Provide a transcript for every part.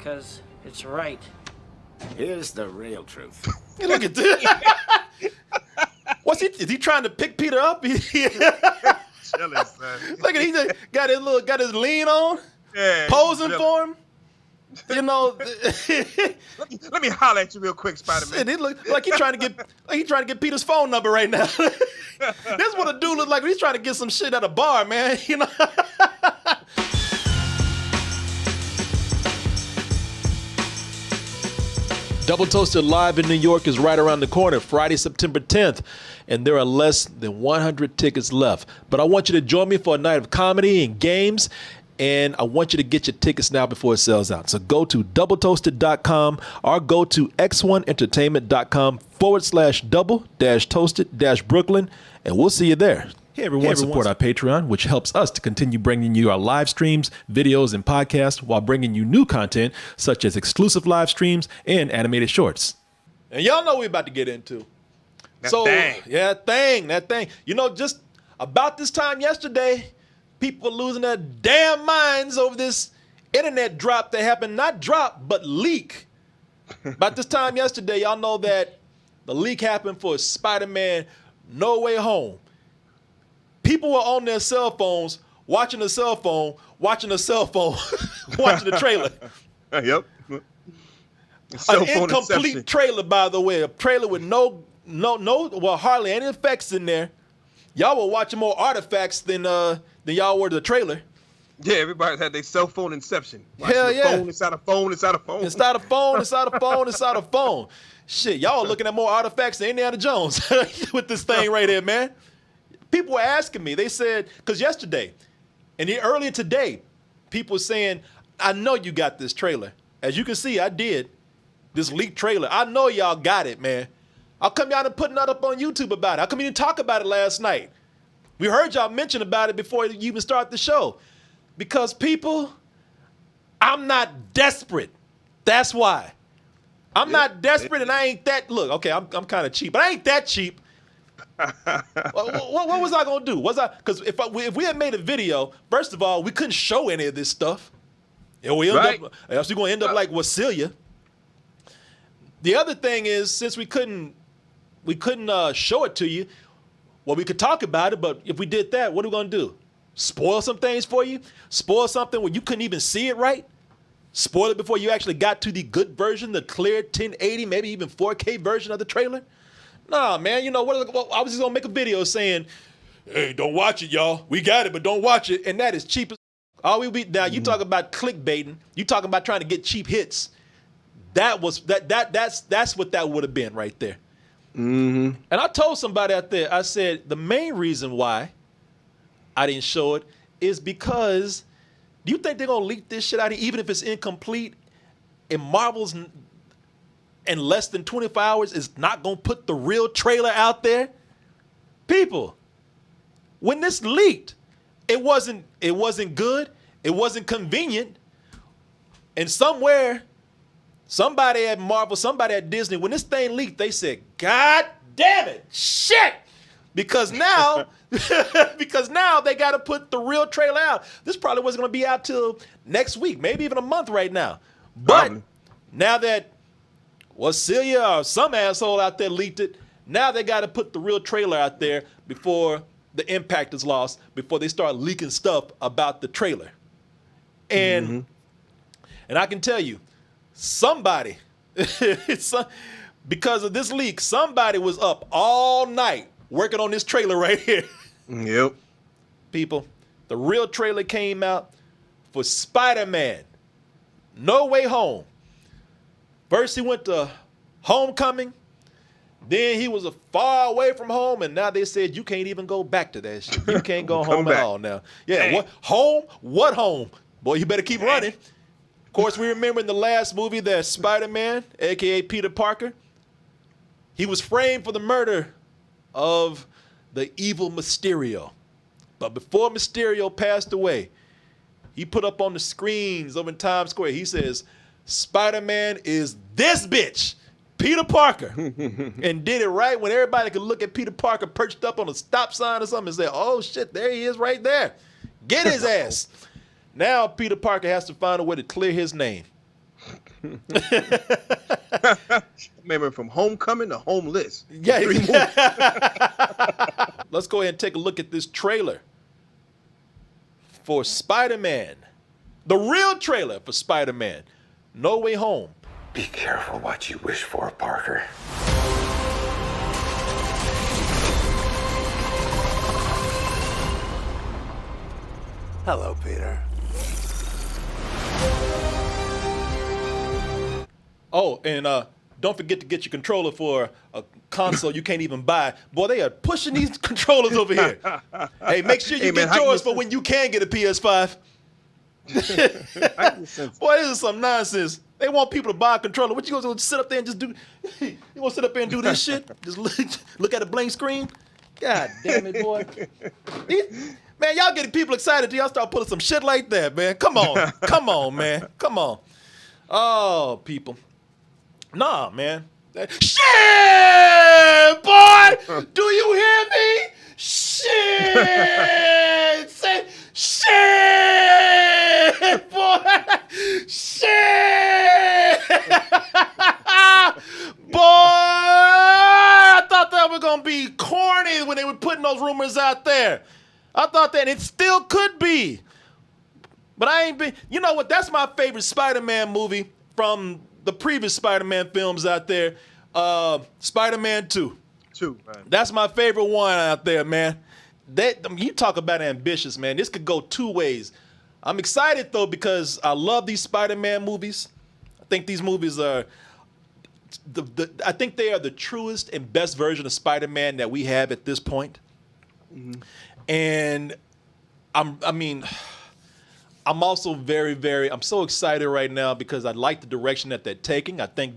because it's right. Here's the real truth. Hey, look at this. What's he? Is he trying to pick Peter up? Jealous, son. Look at he just got his lean on, Yeah, posing he's for him. You know, Let me holler at you real quick, Spider-Man. it look like he's trying to get Peter's phone number right now. This is what a dude looks like when he's trying to get some shit at a bar, man. You know. Double Toasted Live in New York is right around the corner, Friday, September 10th, and there are less than 100 tickets left. But I want you to join me for a night of comedy and games, and I want you to get your tickets now before it sells out. So go to doubletoasted.com or go to x1entertainment.com/double-toasted-Brooklyn, and we'll see you there. Hey everyone, support our Patreon, which helps us to continue bringing you our live streams, videos, and podcasts while bringing you new content such as exclusive live streams and animated shorts. And y'all know what we're about to get into. That thing. You know, just about this time yesterday, people were losing their damn minds over this internet drop that happened. Not drop, but leak. About this time yesterday, y'all know that the leak happened for Spider-Man No Way Home. People were on their cell phones, watching the cell phone, watching the trailer. Yep. An incomplete trailer, by the way. A trailer with hardly any effects in there. Y'all were watching more artifacts than y'all were the trailer. Yeah, everybody had their cell phone inception. Hell yeah. Phone inside a phone inside a phone. Inside a phone. Shit, y'all are looking at more artifacts than Indiana Jones with this thing right here, man. People were asking me. They said, because yesterday and earlier today, people were saying, I know you got this trailer. As you can see, I did. This leaked trailer. I know y'all got it, man. How come y'all done putting that up on YouTube about it? How come you didn't talk about it last night? We heard y'all mention about it before you even start the show. Because people, I'm not desperate. That's why. I'm not desperate, and I ain't that. Look, okay, I'm kind of cheap, but I ain't that cheap. What was I gonna do? Because if we had made a video, first of all, we couldn't show any of this stuff. And we else we're gonna end up like Wasilia. The other thing is, since we couldn't show it to you, well, we could talk about it, but if we did that, what are we gonna do? Spoil some things for you? Spoil something where you couldn't even see it right? Spoil it before you actually got to the good version, the clear 1080, maybe even 4K version of the trailer? Nah, man, you know, I was just gonna make a video saying, hey, don't watch it, y'all. We got it, but don't watch it. And that is cheap as all we be now. You talk about clickbaiting, you talking about trying to get cheap hits. That's what that would have been right there. Mm-hmm. And I told somebody out there, I said, the main reason why I didn't show it is because, do you think they're gonna leak this shit out here, even if it's incomplete? And Marvel's in less than 24 hours is not gonna put the real trailer out there? People, when this leaked, it wasn't good, it wasn't convenient, and somebody at Marvel, somebody at Disney, when this thing leaked, they said, God damn it, shit! Because now they gotta put the real trailer out. This probably wasn't gonna be out till next week, maybe even a month right now. But now that Wasilia or some asshole out there leaked it, now they got to put the real trailer out there before the impact is lost, before they start leaking stuff about the trailer. And I can tell you, somebody, because of this leak, somebody was up all night working on this trailer right here. Yep. People, the real trailer came out for Spider-Man No Way Home. First, he went to Homecoming. Then he was far away from home, and now they said you can't even go back to that shit. You can't go home at all now. Yeah, what home? What home? Boy, you better keep running. Of course, we remember in the last movie that Spider-Man, a.k.a. Peter Parker, he was framed for the murder of the evil Mysterio. But before Mysterio passed away, he put up on the screens over in Times Square, he says, Spider-Man is this bitch, Peter Parker. And did it right when everybody could look at Peter Parker perched up on a stop sign or something and say, oh shit, there he is right there. Get his ass. Now Peter Parker has to find a way to clear his name. Remember, from Homecoming to Homeless. Yeah. Let's go ahead and take a look at this trailer for Spider-Man. The real trailer for Spider-Man. No Way Home. Be careful what you wish for, Parker. Hello, Peter. Oh, and don't forget to get your controller for a console you can't even buy. Boy, they are pushing these controllers over here. Hey, make sure you get yours for when you can get a PS5. Boy, this is some nonsense. They want people to buy a controller. What you gonna sit up there and just do? You gonna sit up there and do this shit? Just look at a blank screen? God damn it, boy. Man, y'all getting people excited till y'all start putting some shit like that, man. Come on. Come on, man. Come on. Oh, people. Nah, man. Shit, boy! Do you hear me? Shit! Say, shit, boy! Shit! Boy! I thought that was gonna be corny when they were putting those rumors out there. I thought that it still could be. But I ain't been, you know what? That's my favorite Spider-Man movie from the previous Spider-Man films out there. Spider-Man 2. Right. That's my favorite one out there, man. You talk about ambitious, man. This could go two ways. I'm excited, though, because I love these Spider-Man movies. I think these movies are, I think they are the truest and best version of Spider-Man that we have at this point. Mm-hmm. And I'm also I'm so excited right now because I like the direction that they're taking. I think,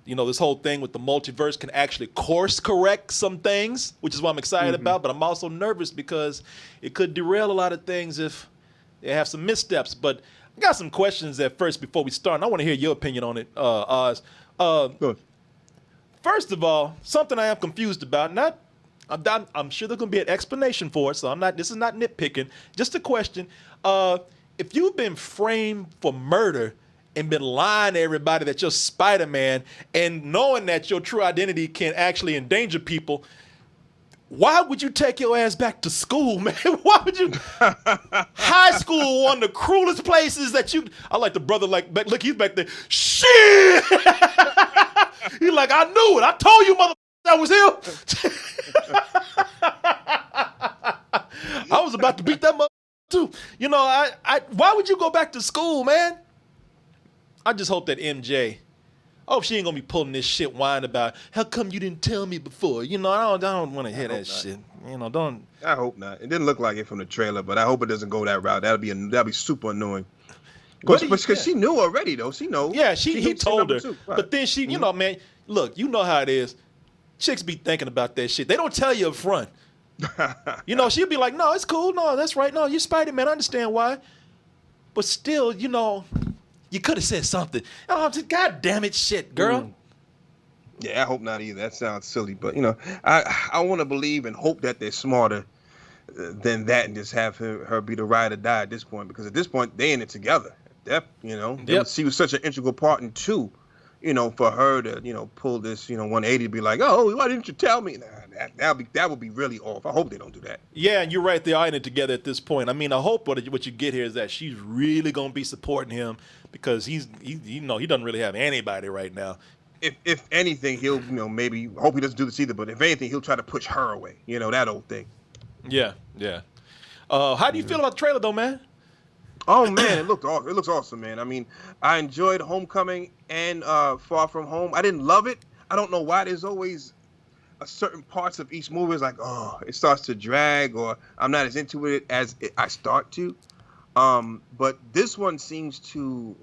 this whole thing with the multiverse can actually course correct some things, which is what I'm excited about. But I'm also nervous because it could derail a lot of things if they have some missteps. But I got some questions at first before we start, and I want to hear your opinion on it, Oz. First of all, something I am confused about. I'm sure there's going to be an explanation for it, so this is not nitpicking. Just a question. If you've been framed for murder and been lying to everybody that you're Spider-Man and knowing that your true identity can actually endanger people, why would you take your ass back to school, man? Why would you? High school, one of the cruelest places that you. I like the brother, look, he's back there. Shit! He's like, I knew it. I told you, mother, that was him. I was about to beat that mother too. Why would you go back to school, man? I just hope that MJ, she ain't gonna be pulling this shit whine about how come you didn't tell me before. I don't want to hear that shit. Don't. I hope not. It didn't look like it from the trailer, but I hope it doesn't go that route. That'll be super annoying. Because she knew already though. She knows. Yeah, he told her. Right. But then she, man, look, you know how it is. Chicks be thinking about that shit. They don't tell you up front. She'll be like, no, it's cool. No, that's right. No, you're Spider-Man. I understand why. But still, you could have said something. Oh, God damn it, shit, girl. Yeah, I hope not either. That sounds silly. But, I want to believe and hope that they're smarter than that and just have her be the ride or die at this point. Because at this point, they in it together. She was such an integral part in 2. For her to, pull this, 180 to be like, oh, why didn't you tell me? That would be really off. I hope they don't do that. Yeah, and you're right. They are in it together at this point. I mean, I hope what you get here is that she's really going to be supporting him because he doesn't really have anybody right now. If anything, he'll, maybe, hope he doesn't do this either, but if anything, he'll try to push her away. That old thing. Yeah. How do you feel about the trailer, though, man? Oh man, it looks awesome, man. I mean, I enjoyed Homecoming and Far From Home. I didn't love it. I don't know why. There's always certain parts of each movie is like, it starts to drag, or I'm not as into it as I start to. But this one seems to,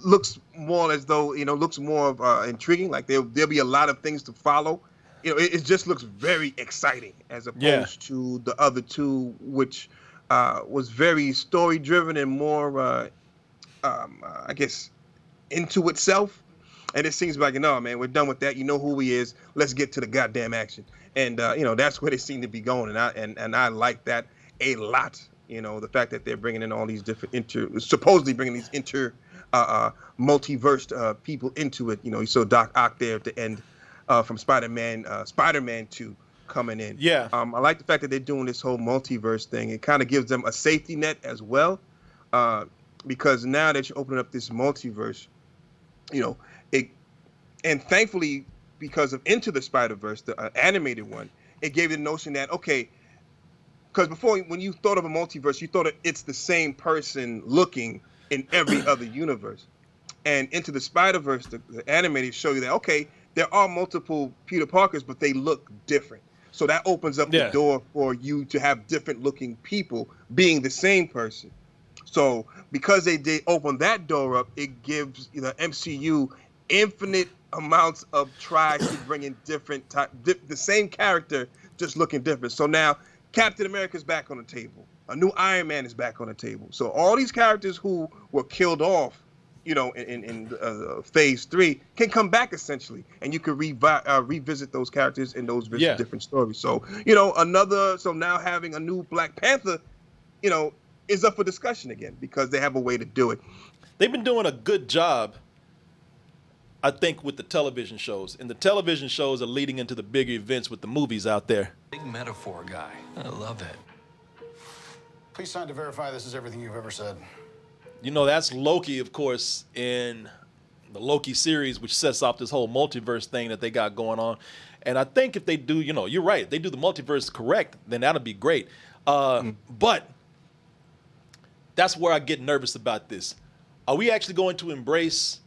looks more as though looks more intriguing. Like there'll be a lot of things to follow. It just looks very exciting as opposed to the other two, which. Was very story driven and more, I guess, into itself. And it seems like, no, man, we're done with that. You know who he is. Let's get to the goddamn action. And that's where they seem to be going. And I like that a lot. The fact that they're bringing in all these different supposedly bringing these multiverse people into it. You know, you saw Doc Ock there at the end from Spider-Man 2 coming in. Yeah. I like the fact that they're doing this whole multiverse thing. It kind of gives them a safety net as well, because now that you're opening up this multiverse, you know, and thankfully, because of Into the Spider-Verse, the animated one, it gave the notion that, okay, because before, when you thought of a multiverse, you thought it's the same person looking in every other universe. And Into the Spider-Verse, the animated, show you that, okay, there are multiple Peter Parkers, but they look different. So that opens up the door for you to have different looking people being the same person. So because they did open that door up, it gives the MCU infinite amounts of tries to bring in different the same character, just looking different. So now Captain America's back on the table. A new Iron Man is back on the table. So all these characters who were killed off, in phase 3 can come back essentially, and you can revisit those characters in those different stories. So so now having a new Black Panther, is up for discussion again because they have a way to do it. They've been doing a good job, I think, with the television shows. And the television shows are leading into the bigger events with the movies out there. Big metaphor guy. I love it. Please sign to verify this is everything you've ever said. That's Loki, of course, in the Loki series, which sets off this whole multiverse thing that they got going on. And I think if they do, you're right, if they do the multiverse correct, then that'll be great. But that's where I get nervous about this. Are we actually going to embrace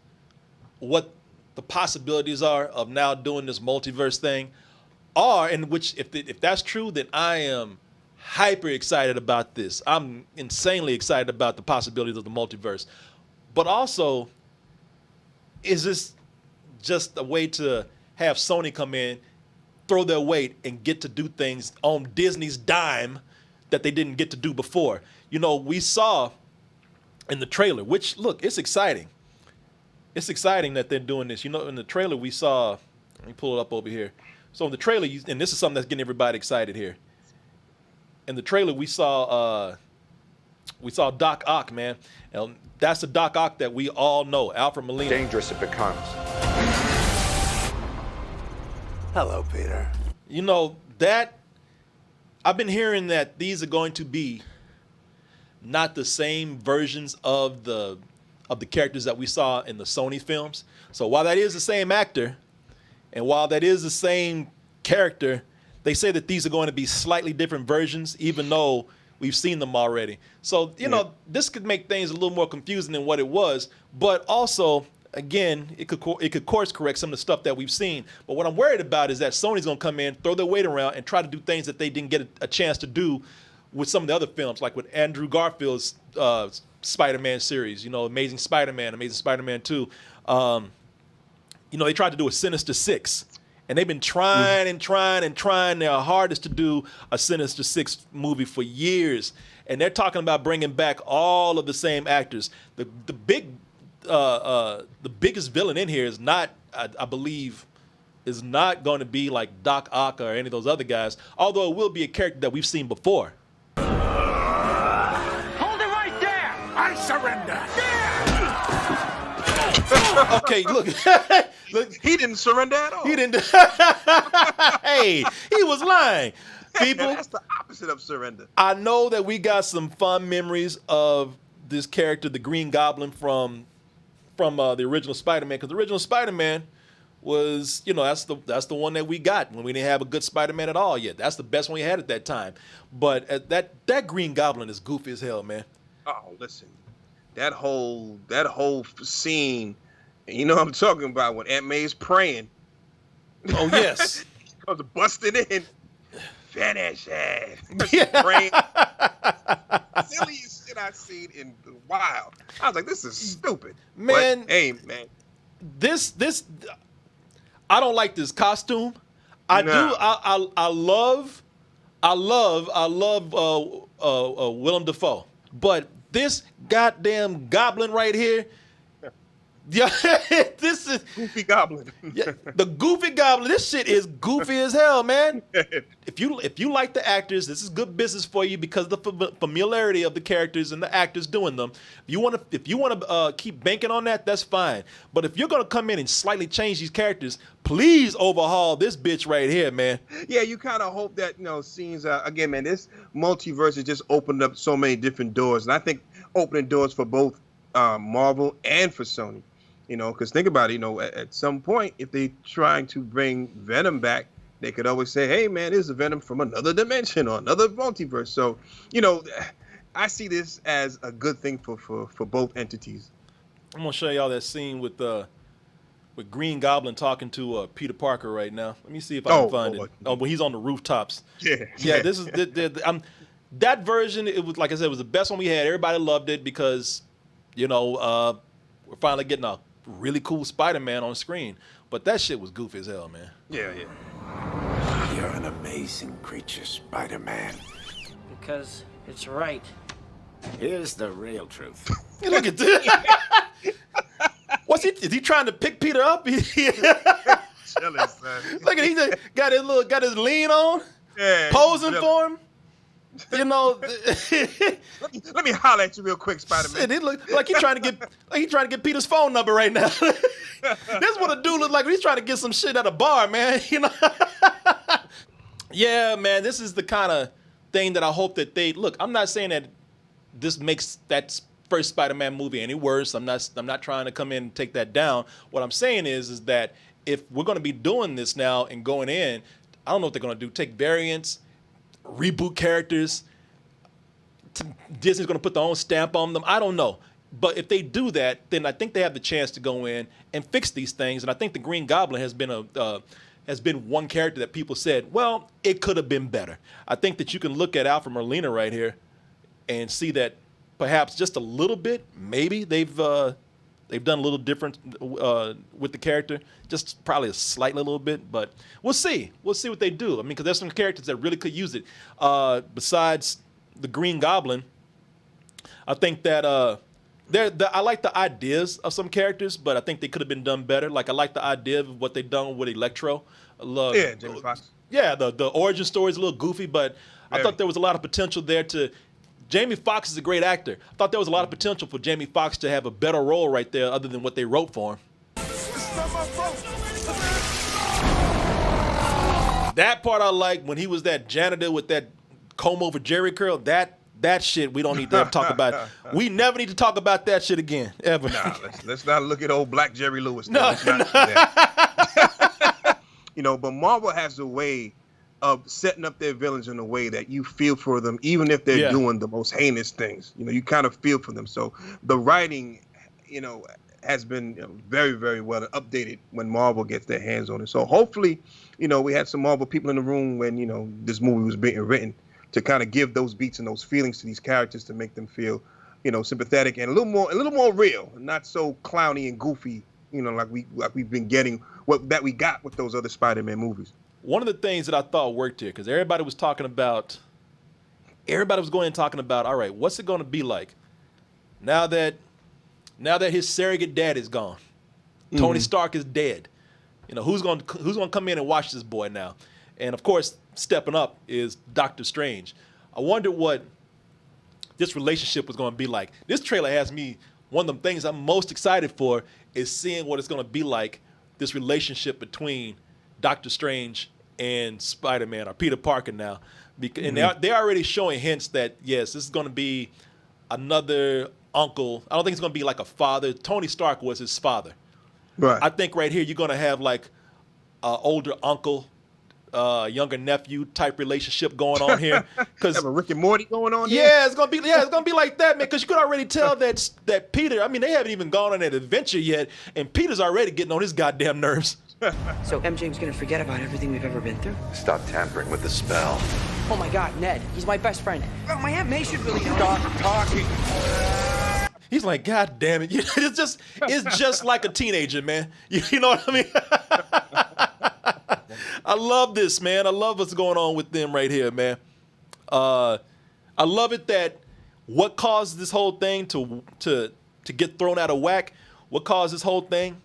what the possibilities are of now doing this multiverse thing? Or, in which, if that's true, then I am hyper excited about this. I'm insanely excited about the possibilities of the multiverse. But also, is this just a way to have Sony come in, throw their weight, and get to do things on Disney's dime that they didn't get to do before? We saw in the trailer, which, look, it's exciting. It's exciting that they're doing this. In the trailer we saw, let me pull it up over here. So in the trailer, and this is something that's getting everybody excited here. In the trailer, we saw Doc Ock, man. And that's the Doc Ock that we all know, Alfred Molina. Dangerous it becomes. Hello, Peter. That I've been hearing that these are going to be not the same versions of the characters that we saw in the Sony films. So while that is the same actor, and while that is the same character, they say that these are going to be slightly different versions, even though we've seen them already. So, this could make things a little more confusing than what it was. But also, again, it could course correct some of the stuff that we've seen. But what I'm worried about is that Sony's going to come in, throw their weight around, and try to do things that they didn't get a chance to do with some of the other films, like with Andrew Garfield's Spider-Man series, Amazing Spider-Man, Amazing Spider-Man 2. They tried to do a Sinister Six. And they've been trying and trying their hardest to do a Sinister Six movie for years. And they're talking about bringing back all of the same actors. The biggest villain in here is not, I believe, is not going to be like Doc Ock or any of those other guys, although it will be a character that we've seen before. Hold it right there! I surrender! Okay, look. Look, he didn't surrender at all. He didn't. Hey, he was lying. People, that's the opposite of surrender. I know that we got some fond memories of this character, the Green Goblin from the original Spider-Man, because the original Spider-Man was, that's the one that we got when we didn't have a good Spider-Man at all yet. That's the best one we had at that time. But that Green Goblin is goofy as hell, man. Oh, listen, that whole scene. What I'm talking about when Aunt May's praying. Oh, yes. She comes busting in. Finish it. Yeah. Praying. Silliest shit I've seen in a while. I was like, this is stupid. Man. But, hey, man. This I don't like this costume. I love Willem Dafoe. But this goddamn goblin right here, Yeah, this is Goofy Goblin. yeah, the Goofy Goblin. This shit is goofy as hell, man. If you like the actors, this is good business for you because of the familiarity of the characters and the actors doing them. If you want to keep banking on that, that's fine. But if you're gonna come in and slightly change these characters, please overhaul this bitch right here, man. Yeah, you kind of hope that, scenes, again, man, this multiverse has just opened up so many different doors. And I think opening doors for both Marvel and for Sony, because think about it, at some point, if they're trying to bring Venom back, they could always say, hey, man, this is a Venom from another dimension or another multiverse. So, I see this as a good thing for both entities. I'm going to show y'all that scene with Green Goblin talking to Peter Parker right now. Let me see if I can find it. Oh, when he's on the rooftops. Yeah. This is that version. It was, like I said, it was the best one we had. Everybody loved it because, we're finally getting a really cool Spider-Man on screen. But that shit was goofy as hell, man. Yeah. You're an amazing creature, Spider-Man. Because it's right. Here's the real truth. Hey, look at this. Is he trying to pick Peter up? Jealous, son. Look at he just got his lean on, Yeah, posing jealous. for him. Let me holler at you real quick, Spider-Man. Shit, he look like he's trying to get Peter's phone number right now. This is what a dude look like when he's trying to get some shit at a bar, man. Yeah, man. This is the kind of thing that I hope that they look. I'm not saying that this makes that first Spider-Man movie any worse. I'm not trying to come in and take that down. What I'm saying is that if we're going to be doing this now and going in, I don't know what they're going to do. Take variants, reboot characters. Disney's going to put their own stamp on them. I don't know. But if they do that, then I think they have the chance to go in and fix these things. And I think the Green Goblin has been one character that people said, well, it could have been better. I think that you can look at Alfred Molina right here and see that perhaps just a little bit, maybe they've done a little different with the character, just probably a slightly little bit, but we'll see. We'll see what they do. I mean, because there's some characters that really could use it. Besides the Green Goblin, I think that I like the ideas of some characters, but I think they could have been done better. Like I like the idea of what they've done with Electro. Yeah, Jamie Foxx. Yeah, the origin story is a little goofy, but I thought there was a lot of potential there to. Jamie Foxx is a great actor. I thought there was a lot of potential for Jamie Foxx to have a better role right there other than what they wrote for him. That part I like when he was that janitor with that comb over Jerry curl. That shit we don't need to ever talk about. We never need to talk about that shit again, ever. Nah, let's not look at old Black Jerry Lewis. No. Let's not do that. But Marvel has a way of setting up their villains in a way that you feel for them, even if they're doing the most heinous things. You kind of feel for them. So the writing, has been very, very well updated when Marvel gets their hands on it. So hopefully, we had some Marvel people in the room when, this movie was being written to kind of give those beats and those feelings to these characters to make them feel, sympathetic and a little more real, not so clowny and goofy, like we've been getting that we got with those other Spider-Man movies. One of the things that I thought worked here, because everybody was going and talking about, all right, what's it going to be like now that his surrogate dad is gone, Tony Stark is dead. Who's going to come in and watch this boy now? And of course, stepping up is Doctor Strange. I wonder what this relationship was going to be like. This trailer has me. One of the things I'm most excited for is seeing what it's going to be like. This relationship between Doctor Strange and Spider-Man, or Peter Parker now. And they're already showing hints that, yes, this is going to be another uncle. I don't think it's going to be like a father. Tony Stark was his father. Right. I think right here you're going to have like an older uncle, younger nephew type relationship going on here. Because have a Rick and Morty going on here? Yeah, it's going to be like that, man, because you could already tell that Peter, I mean, they haven't even gone on that adventure yet, and Peter's already getting on his goddamn nerves. So MJ's gonna forget about everything we've ever been through? Stop tampering with the spell. Oh my God, Ned, he's my best friend. Oh, my Aunt May should really know. Stop talking. He's like, God damn it. It's just like a teenager, man. You know what I mean? I love this, man. I love what's going on with them right here, man. I love it that what caused this whole thing to get thrown out of whack what caused this whole thing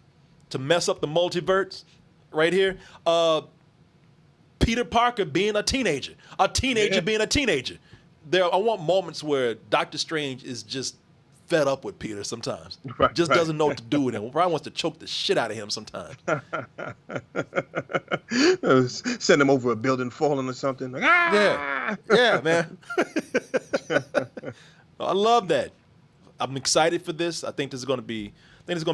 to mess up the multiverse right here? Peter Parker being a teenager being a teenager. I want moments where Doctor Strange is just fed up with Peter sometimes. Doesn't know what to do with him. Probably wants to choke the shit out of him sometimes. Send him over a building falling or something. Like, ah! Yeah, man. I love that. I'm excited for this. I think it's going to be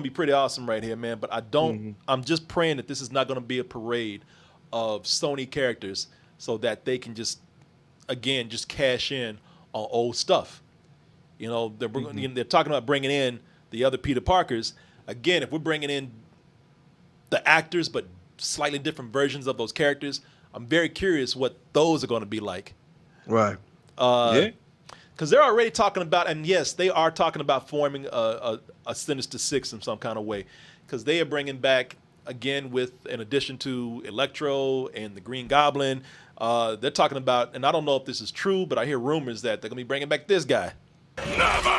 pretty awesome right here, man. But I'm just praying that this is not going to be a parade of Sony characters so that they can just cash in on old stuff. You know, they're talking about bringing in the other Peter Parkers. Again, if we're bringing in the actors but slightly different versions of those characters, I'm very curious what those are going to be like. Right. Because they're already talking about, and yes, they are talking about forming a Sinister Six in some kind of way, because they are bringing back, again, in addition to Electro and the Green Goblin, they're talking about, and I don't know if this is true, but I hear rumors that they're going to be bringing back this guy. Never!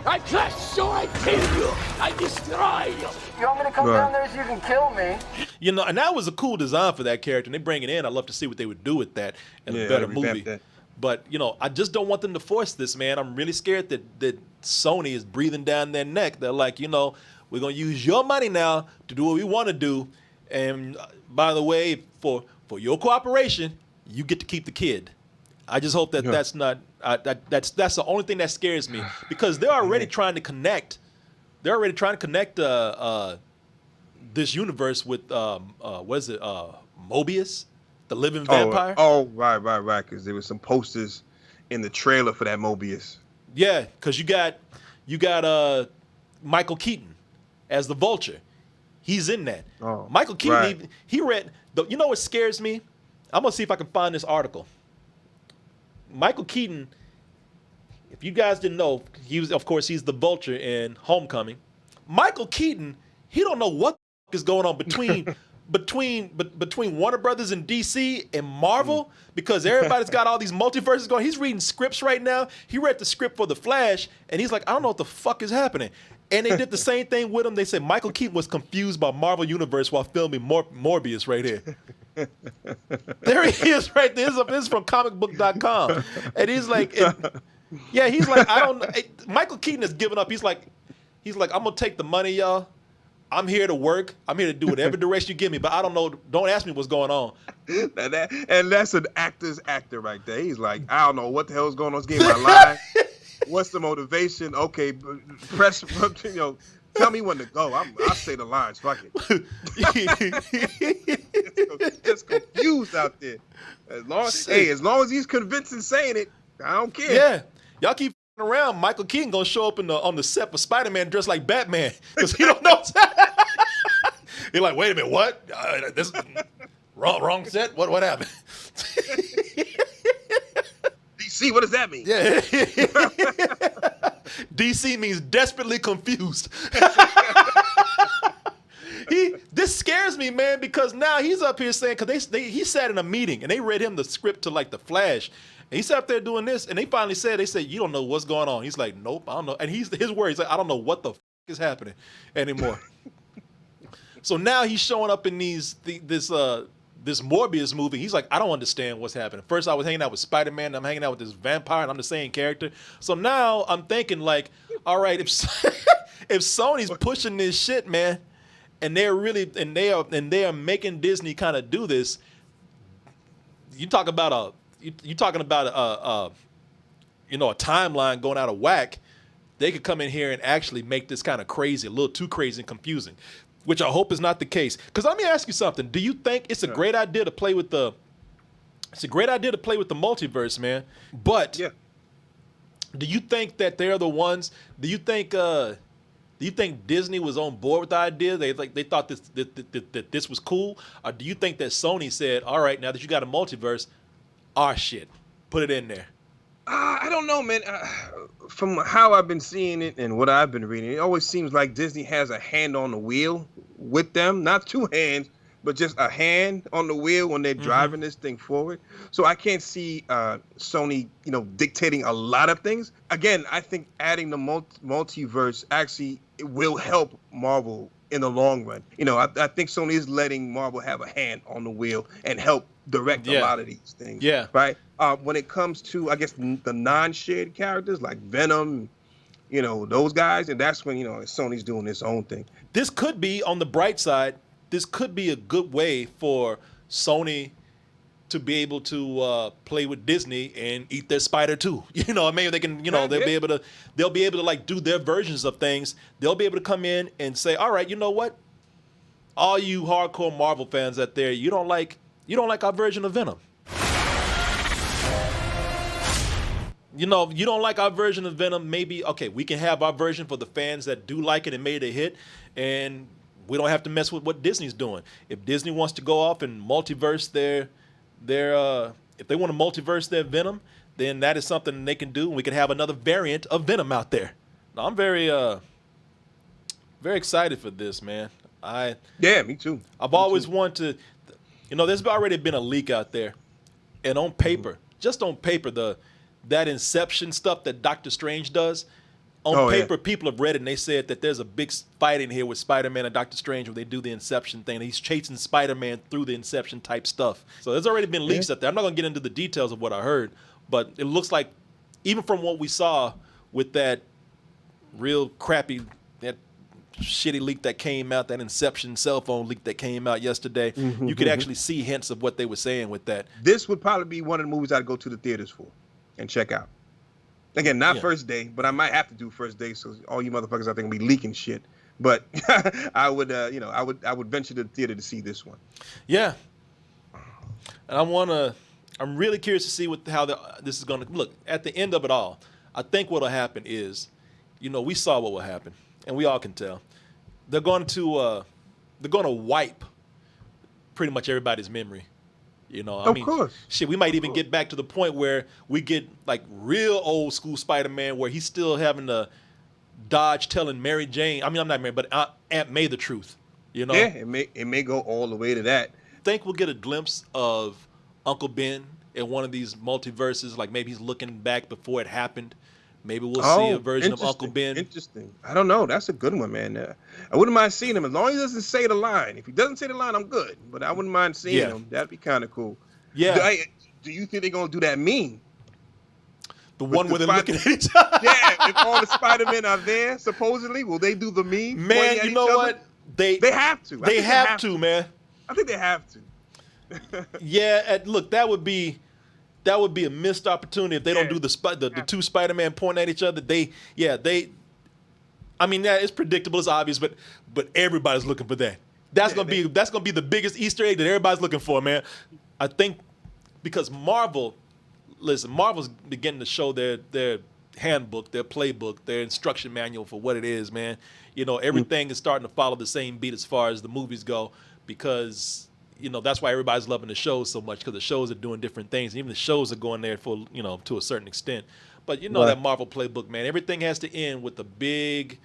I crush so I kill you. I destroy you. You want me to come down there so you can kill me? You know, and that was a cool design for that character, and they bring it in. I'd love to see what they would do with that in a better movie. That. But, you know, I just don't want them to force this, man. I'm really scared that Sony is breathing down their neck. They're like, you know, we're going to use your money now to do what we want to do. And by the way, for your cooperation, you get to keep the kid. I just hope that that's not that's the only thing that scares me, because they're already trying to connect. They're already trying to connect this universe with what is it? Mobius, the living vampire. Oh, right. Because there was some posters in the trailer for that Mobius. Yeah, because you got Michael Keaton as the Vulture. He's in that. Oh, Michael Keaton. He read. You know what scares me? I'm gonna see if I can find this article. Michael Keaton, if you guys didn't know, he's the Vulture in Homecoming. Michael Keaton, he don't know what the fuck is going on between Warner Brothers and DC and Marvel, because everybody's got all these multiverses going. He's reading scripts right now. He read the script for The Flash, and he's like, I don't know what the fuck is happening. And they did the same thing with him. They said Michael Keaton was confused by Marvel Universe while filming Morbius right here. There he is right there. This is from comicbook.com. And he's like, he's like, I don't, Michael Keaton has given up. He's like, I'm going to take the money, y'all. I'm here to work. I'm here to do whatever direction you give me, but I don't know. Don't ask me what's going on. And that's an actor's actor right there. He's like, I don't know what the hell's going on. Let's get my line. What's the motivation? Okay, press, tell me when to go. I'll say the lines. Fuck it. Just confused out there. As long as he's convinced in saying it, I don't care. Yeah. Y'all keep around. Michael Keaton gonna show up on the set for Spiderman dressed like Batman, because he don't know. He's like, wait a minute, what? This wrong set? What happened? DC, what does that mean? Yeah. DC means desperately confused. This scares me, man, because now he's up here saying, because he sat in a meeting and they read him the script to like The Flash. And he sat up there doing this, and they said, you don't know what's going on. He's like, nope, I don't know. And his words, like, I don't know what the is happening anymore. So now he's showing up in this Morbius movie. He's like, I don't understand what's happening. First, I was hanging out with Spider-Man. I'm hanging out with this vampire, and I'm the same character. So now I'm thinking, like, all right, if Sony's pushing this shit, man, and they are making Disney kind of do this, you're talking about a timeline going out of whack. They could come in here and actually make this kind of crazy, a little too crazy and confusing, which I hope is not the case. Because let me ask you something. Do you think it's a great idea to play with the multiverse, man? But do you think that they're the ones? Do you think Disney was on board with the idea? They thought that this was cool, or do you think that Sony said, all right, now that you got a multiverse, our shit, put it in there? I don't know, man. From how I've been seeing it and what I've been reading, it always seems like Disney has a hand on the wheel with them. Not two hands, but just a hand on the wheel when they're driving this thing forward. So I can't see Sony, dictating a lot of things. Again, I think adding the multiverse actually it will help Marvel in the long run. You know, I think Sony is letting Marvel have a hand on the wheel and help direct a lot of these things. Yeah. Right. When it comes to, I guess, the non-shared characters like Venom, you know, those guys, and that's when, you know, Sony's doing its own thing. This could be, on the bright side, this could be a good way for Sony to be able to play with Disney and eat their spider too. You know, maybe they can, you know, they'll be able to like do their versions of things. They'll be able to come in and say, all right, you know what? All you hardcore Marvel fans out there, you don't like our version of Venom. You know, you don't like our version of Venom, maybe, okay, we can have our version for the fans that do like it and made it a hit, and we don't have to mess with what Disney's doing. If Disney wants to go off and multiverse if they want to multiverse their Venom, then that is something they can do, and we can have another variant of Venom out there. Now, I'm very excited for this, man. Yeah, me too. I've always wanted to, you know, there's already been a leak out there, and on paper, just on paper, that Inception stuff that Doctor Strange does, on paper, people have read it, and they said that there's a big fight in here with Spider-Man and Doctor Strange where they do the Inception thing. He's chasing Spider-Man through the Inception type stuff. So there's already been leaks out there. I'm not going to get into the details of what I heard, but it looks like, even from what we saw with that real crappy, that shitty leak that came out, that Inception cell phone leak that came out yesterday, you could actually see hints of what they were saying with that. This would probably be one of the movies I'd go to the theaters for and check out. Again, not first day, but I might have to do first day, so all you motherfuckers I think will be leaking shit. But I would, you know, I would venture to the theater to see this one. Yeah, and I'm really curious to see how this is going to look at the end of it all. I think what'll happen is, you know, we saw what will happen, and we all can tell. They're going to wipe pretty much everybody's memory. You know, I mean, shit, we might even get back to the point where we get like real old school Spider-Man where he's still having to dodge telling Mary Jane. I mean, I'm not Mary, but Aunt May the truth. You know? Yeah, it may go all the way to that. Think we'll get a glimpse of Uncle Ben in one of these multiverses, like maybe he's looking back before it happened. Maybe we'll see a version of Uncle Ben. Interesting. I don't know. That's a good one, man. I wouldn't mind seeing him as long as he doesn't say the line. If he doesn't say the line, I'm good. But I wouldn't mind seeing him. That'd be kind of cool. Yeah. Do you think they're going to do that meme? The one where they're looking at each other? Yeah. If all the Spider-Men are there, supposedly, will they do the meme? Man, you know what? They have to. They have to, man. I think they have to. Yeah. Look, that would be a missed opportunity if they don't do the two Spider-Man pointing at each other. I mean, it's predictable, it's obvious, but everybody's looking for that. That's gonna be the biggest Easter egg that everybody's looking for, man. I think because Marvel's beginning to show their handbook, their playbook, their instruction manual for what it is, man. You know, everything is starting to follow the same beat as far as the movies go, because you know, that's why everybody's loving the shows so much, because the shows are doing different things. And even the shows are going there for, you know, to a certain extent. But you know that Marvel playbook, man. Everything has to end with a big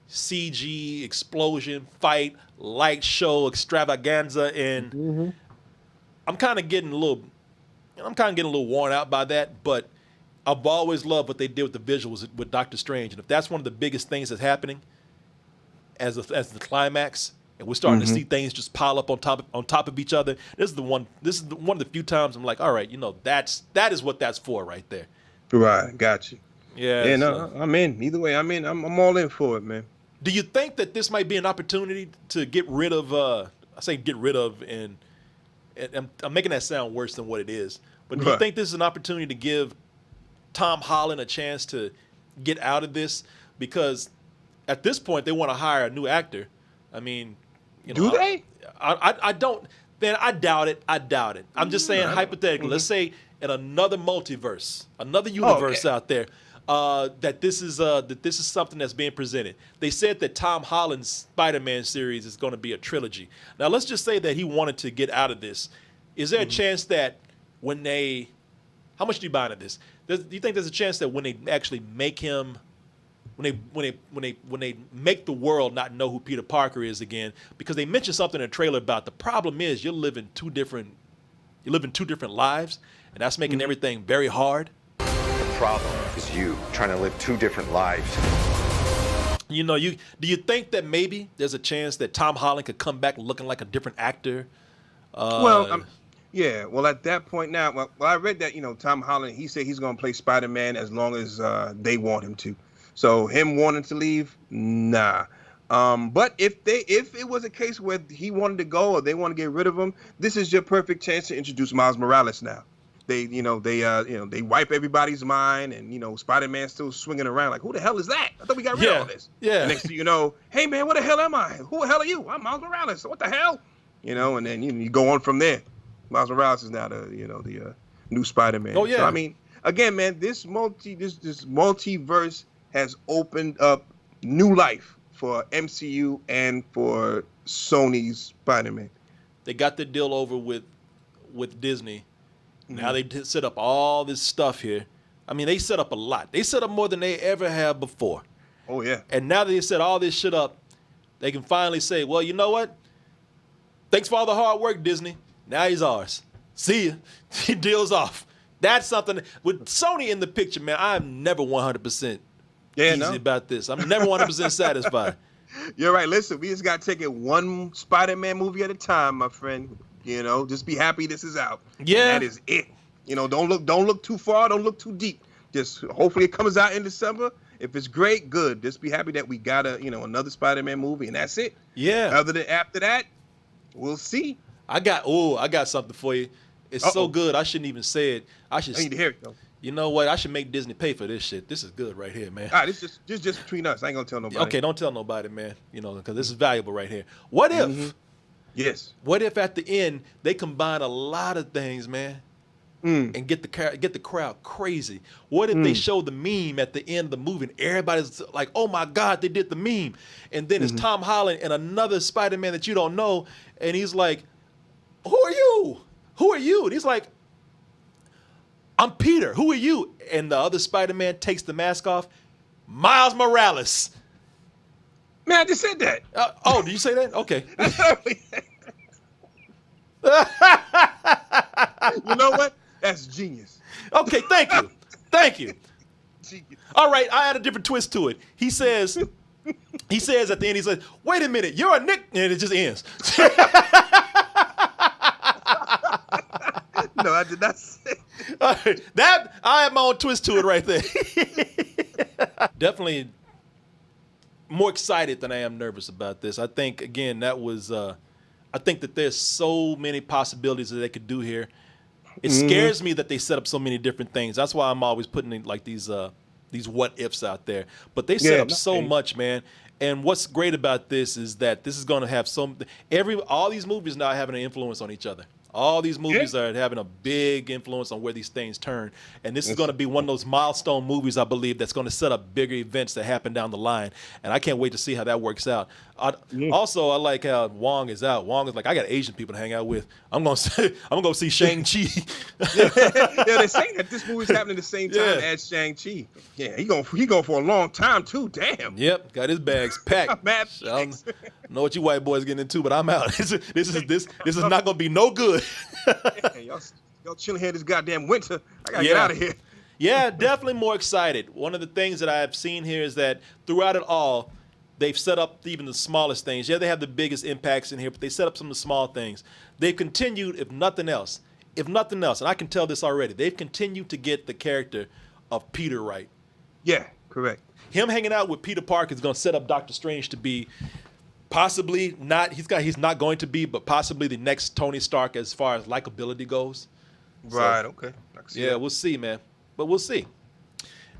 CG explosion, fight, light show, extravaganza, and I'm kind of getting a little worn out by that. But I've always loved what they did with the visuals with Doctor Strange, and if that's one of the biggest things that's happening as the climax, and we're starting to see things just pile up on top of each other. This is one of the few times I'm like, all right, you know, that is what that's for right there. Right, got you. Yeah. Yeah, no, I'm in. Either way, I'm in. I'm all in for it, man. Do you think that this might be an opportunity to get rid of? I say get rid of, and I'm making that sound worse than what it is. But do you think this is an opportunity to give Tom Holland a chance to get out of this? Because at this point, they want to hire a new actor. I mean. You know, do they? I don't. Man, I doubt it. I'm just saying hypothetically. Let's say in another multiverse, another universe out there, that this is something that's being presented. They said that Tom Holland's Spider-Man series is going to be a trilogy. Now, let's just say that he wanted to get out of this. Is there a chance that when how much do you buy into this? Do you think there's a chance that when they actually make him? When they make the world not know who Peter Parker is again, because they mentioned something in the trailer about the problem is you're living two different lives, and that's making everything very hard. The problem is you trying to live two different lives. You know, do you think that maybe there's a chance that Tom Holland could come back looking like a different actor? Yeah. Well, at that point now, well, I read that Tom Holland, he said he's going to play Spider-Man as long as they want him to. So him wanting to leave, nah. But if it was a case where he wanted to go or they want to get rid of him, this is your perfect chance to introduce Miles Morales now. They wipe everybody's mind, and Spider-Man's still swinging around like, who the hell is that? I thought we got rid of all this. Yeah. And next thing you know, hey man, what the hell am I? Who the hell are you? I'm Miles Morales. What the hell? And then you go on from there. Miles Morales is now the new Spider-Man. Oh yeah. So, I mean, again, man, this multiverse has opened up new life for MCU and for Sony's Spider-Man. They got the deal over with Disney. Now they set up all this stuff here. I mean, they set up a lot. They set up more than they ever have before. Oh, yeah. And now that they set all this shit up, they can finally say, well, you know what? Thanks for all the hard work, Disney. Now he's ours. See ya. He deals off. That's something. With Sony in the picture, man, I'm never 100% easy about this. I'm never 100% satisfied. You're right. Listen, we just got to take it one Spider-Man movie at a time, my friend. Just be happy this is out. Yeah. And that is it. Don't look too far. Don't look too deep. Just hopefully it comes out in December. If it's great, good. Just be happy that we got another Spider-Man movie, and that's it. Yeah. After that, we'll see. I got something for you. It's so good, I shouldn't even say it. I need to hear it, though. You know what? I should make Disney pay for this shit. This is good right here, man. All right, this is just between us. I ain't gonna tell nobody. Okay, don't tell nobody, man. Because this is valuable right here. What if? Mm-hmm. Yes. What if at the end they combine a lot of things, man, and get the crowd crazy? What if they show the meme at the end of the movie and everybody's like, "Oh my God, they did the meme," and then it's Tom Holland and another Spider-Man that you don't know, and he's like, "Who are you? Who are you?" And he's like, "I'm Peter. Who are you?" And the other Spider-Man takes the mask off. Miles Morales. Man, I just said that. Oh, did you say that? Okay. You know what? That's genius. Okay, thank you. Thank you. Genius. All right, I add a different twist to it. He says at the end, he says, "Wait a minute, you're a Nick," and it just ends. No, I did not say that. I have my own twist to it right there. Definitely more excited than I am nervous about this. I think, again, that was, I think that there's so many possibilities that they could do here. It scares me that they set up so many different things. That's why I'm always putting in like these what ifs out there. But they set up so much, man. And what's great about this is that this is going to have all these movies now having an influence on each other. All these movies are having a big influence on where these things turn. And this is going to be one of those milestone movies, I believe, that's going to set up bigger events that happen down the line. And I can't wait to see how that works out. Also, I like how Wong is out. Wong is like, I got Asian people to hang out with. I'm going to see Shang-Chi. They're saying that this movie's happening at the same time as Shang-Chi. Yeah, he going for a long time, too. Damn. Yep, got his bags packed. I don't know what you white boys getting into, but I'm out. This is not going to be no good. Y'all chilling here this goddamn winter. I gotta get out of here. Yeah, definitely more excited. One of the things that I've seen here is that throughout it all, they've set up even the smallest things. Yeah, they have the biggest impacts in here, but they set up some of the small things. They've continued, if nothing else, and I can tell this already, they've continued to get the character of Peter right. Yeah, correct. Him hanging out with Peter Parker is going to set up Doctor Strange to be possibly not, he's not going to be, but possibly the next Tony Stark as far as likability goes. Right, okay. Yeah, we'll see, man. But we'll see.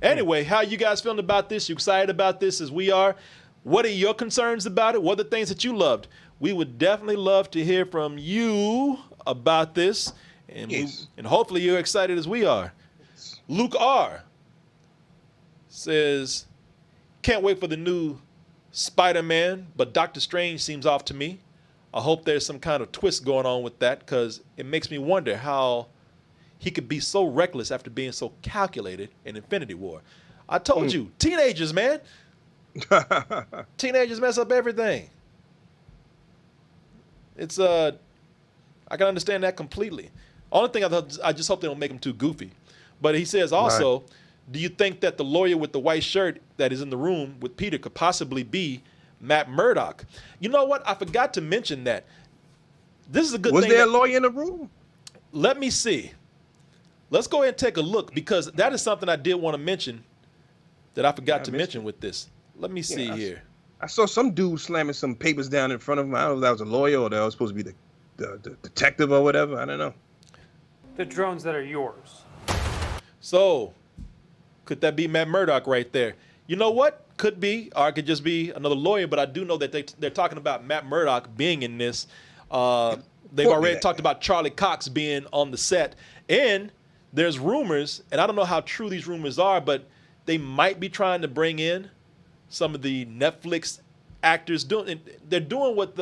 Anyway, how you guys feeling about this? You excited about this as we are? What are your concerns about it? What are the things that you loved? We would definitely love to hear from you about this. And, and hopefully you're excited as we are. Luke R. says, can't wait for the new Spider-Man, but Doctor Strange seems off to me. I hope there's some kind of twist going on with that because it makes me wonder how he could be so reckless after being so calculated in Infinity War. I told you, teenagers, man. Teenagers mess up everything. It's I can understand that completely. Only thing I just hope they don't make him too goofy. But he says also do you think that the lawyer with the white shirt that is in the room with Peter could possibly be Matt Murdock? You know what? I forgot to mention that. This is a good thing. Was there a lawyer in the room? Let me see. Let's go ahead and take a look, because that is something I did want to mention that I forgot to mention with this. Let me see here. I saw some dude slamming some papers down in front of him. I don't know if that was a lawyer or that was supposed to be the detective or whatever. I don't know. The drones that are yours. So, could that be Matt Murdock right there? You know what? Could be, or it could just be another lawyer, but I do know that they're talking about Matt Murdock being in this. They've already talked about Charlie Cox being on the set, and there's rumors, and I don't know how true these rumors are, but they might be trying to bring in some of the Netflix actors. They're doing what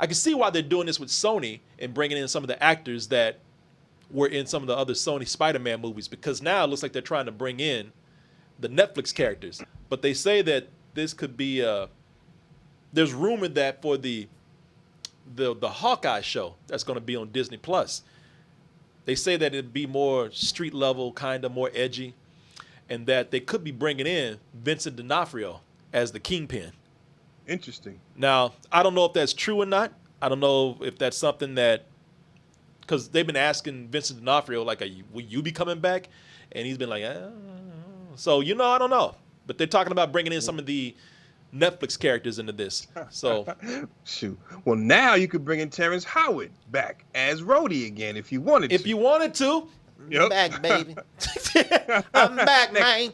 I can see why they're doing this with Sony and bringing in some of the actors that were in some of the other Sony Spider-Man movies, because now it looks like they're trying to bring in the Netflix characters. But they say that this could be there's rumor that for the Hawkeye show that's going to be on Disney Plus, they say that it'd be more street level, kind of more edgy, and that they could be bringing in Vincent D'Onofrio as the Kingpin. Interesting. Now, I don't know if that's true or not. I don't know if that's something that, because they've been asking Vincent D'Onofrio, like, will you be coming back? And he's been like, so, I don't know. But they're talking about bringing in some of the Netflix characters into this. So, shoot. Well, now you could bring in Terrence Howard back as Rhodey again if you wanted to. If you wanted to. Yep. I'm back, baby. I'm back, man.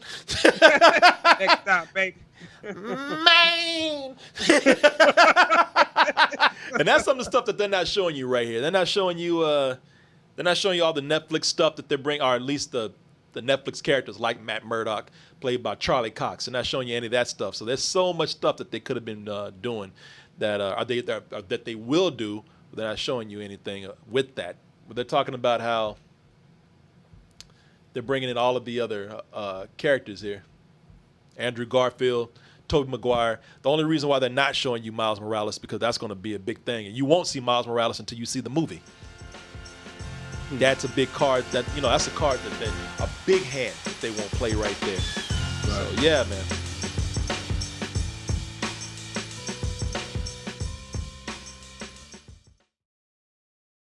Next time, baby. Man. And that's some of the stuff that they're not showing you right here. They're not showing you all the Netflix stuff that they bring, or at least the Netflix characters like Matt Murdock, played by Charlie Cox. They're not showing you any of that stuff. So there's so much stuff that they could have been doing that they will do, but they're not showing you anything with that. But they're talking about how they're bringing in all of the other characters here. Andrew Garfield, Tobey Maguire. The only reason why they're not showing you Miles Morales, because that's going to be a big thing. And you won't see Miles Morales until you see the movie. That's a big card that's a card that a big hand that they won't play right there. Right. So, yeah, man.